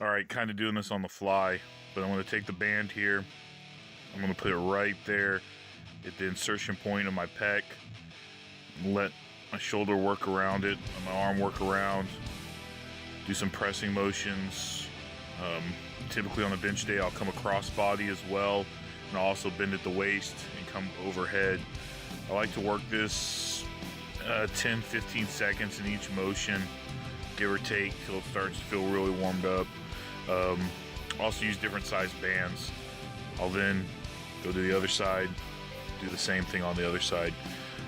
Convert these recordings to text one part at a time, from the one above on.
Alright, kind of doing this on the fly, but I'm going to take the band here. I'm going to put it right there at the insertion point of my pec. Let my shoulder work around it, and my arm work around. Do some pressing motions. Typically on a bench day, I'll come across body as well, and I'll also bend at the waist and come overhead. I like to work this 10-15 seconds in each motion, give or take, till it starts to feel really warmed up. Also use different size bands. I'll then go to the other side, do the same thing on the other side.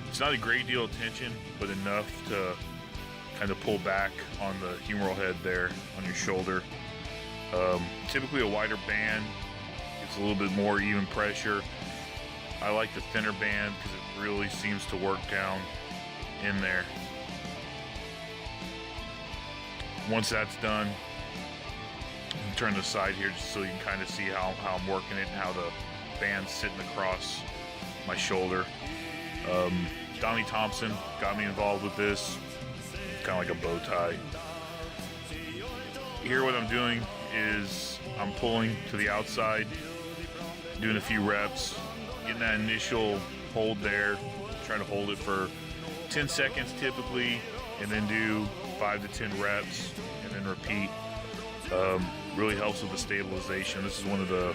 It's not a great deal of tension, but enough to kind of pull back on the humeral head there on your shoulder. Typically a wider band gets a little bit more even pressure. I like the thinner band because it really seems to work down in there. Once that's done, turn to the side here just so you can kind of see how I'm working it and how the band's sitting across my shoulder. Donnie Thompson got me involved with this, kind of like a bow tie. Here what I'm doing is I'm pulling to the outside, doing a few reps, getting that initial hold there, trying to hold it for 10 seconds typically, and then do 5 to 10 reps, and then repeat. Really helps with the stabilization. This is one of the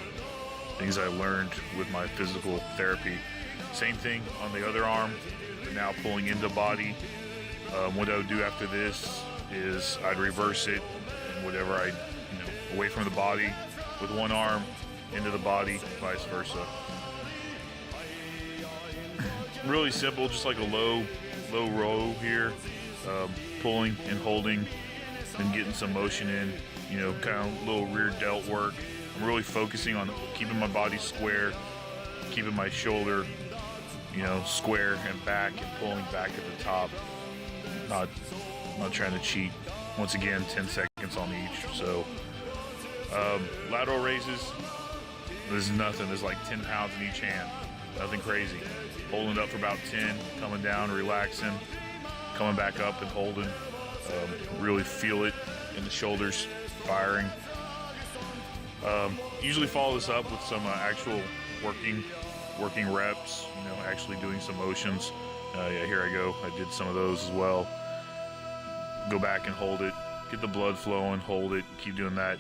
things I learned with my physical therapy. Same thing on the other arm, but now pulling into body. What I would do after this is I'd reverse it, and whatever away from the body with one arm, into the body, vice versa. Really simple, just like a low row here, pulling and holding and getting some motion in, kind of little rear delt work. I'm really focusing on keeping my body square, keeping my shoulder, square and back, and pulling back at the top. Not trying to cheat. Once again, 10 seconds on each. So, lateral raises, there's nothing. There's like 10 pounds in each hand. Nothing crazy. Holding it up for about 10, coming down, relaxing, coming back up and holding. Really feel it in the shoulders, firing. Usually follow this up with some actual working reps, actually doing some motions. Yeah, here I go. I did some of those as well. Go back and hold it, get the blood flowing, hold it, keep doing that.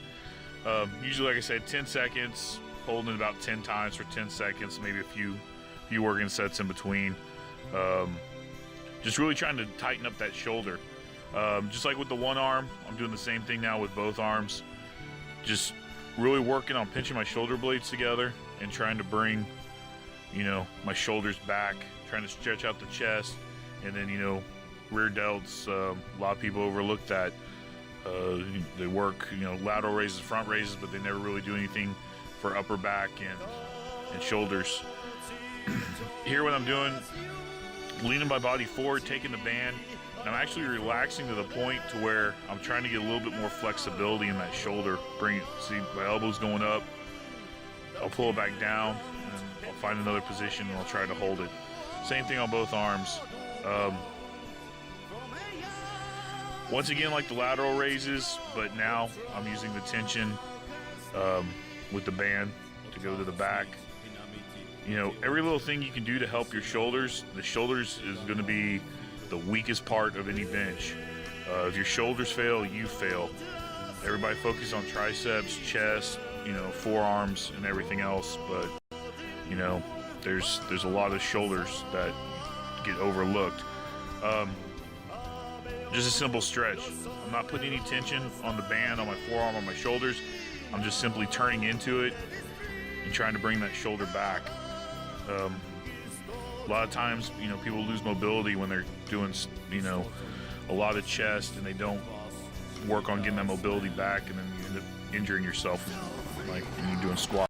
Usually, like I said, 10 seconds, holding it about 10 times for 10 seconds, maybe a few working sets in between. Just really trying to tighten up that shoulder. Just like with the one arm, I'm doing the same thing now with both arms. Just really working on pinching my shoulder blades together and trying to bring, my shoulders back, trying to stretch out the chest, and then, rear delts. A lot of people overlook that. They work, lateral raises, front raises, but they never really do anything for upper back and shoulders. Here what I'm doing, leaning my body forward, taking the band, and I'm actually relaxing to the point to where I'm trying to get a little bit more flexibility in that shoulder. See my elbows going up, I'll pull it back down, and I'll find another position and I'll try to hold it. Same thing on both arms. Once again, like the lateral raises, but now I'm using the tension with the band to go to the back. Every little thing you can do to help your shoulders. The shoulders is going to be the weakest part of any bench. If your shoulders fail, you fail. Everybody focus on triceps, chest, forearms, and everything else. But there's a lot of shoulders that get overlooked. Just a simple stretch. I'm not putting any tension on the band, on my forearm, on my shoulders. I'm just simply turning into it and trying to bring that shoulder back. A lot of times, people lose mobility when they're doing, a lot of chest, and they don't work on getting that mobility back, and then you end up injuring yourself, like when you're doing squats.